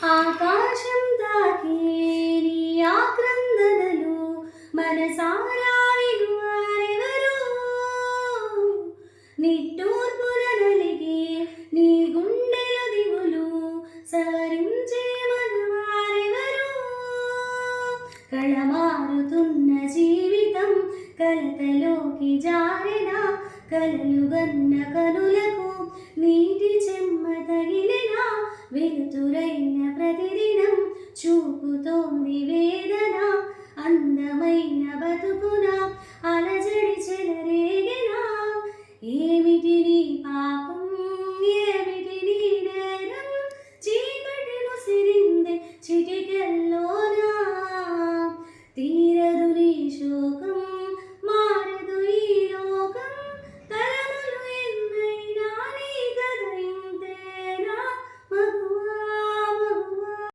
ఆకాశం తాకే నీ ఆక్రందనలు మనసారా వినువారెవరు నిట్టూర్పుల నలిగే నీ గుండెల దిగులు సవరించే మనవారెవరు కళమారుతున్న జీవితం కలతలోకి జారిన కలలుగన్న కనులకు నీటి చెమ్మ తగిలిన వెలుతురైన ప్రతిదినం చూపుతోంది వేదన అందమైన బతుకున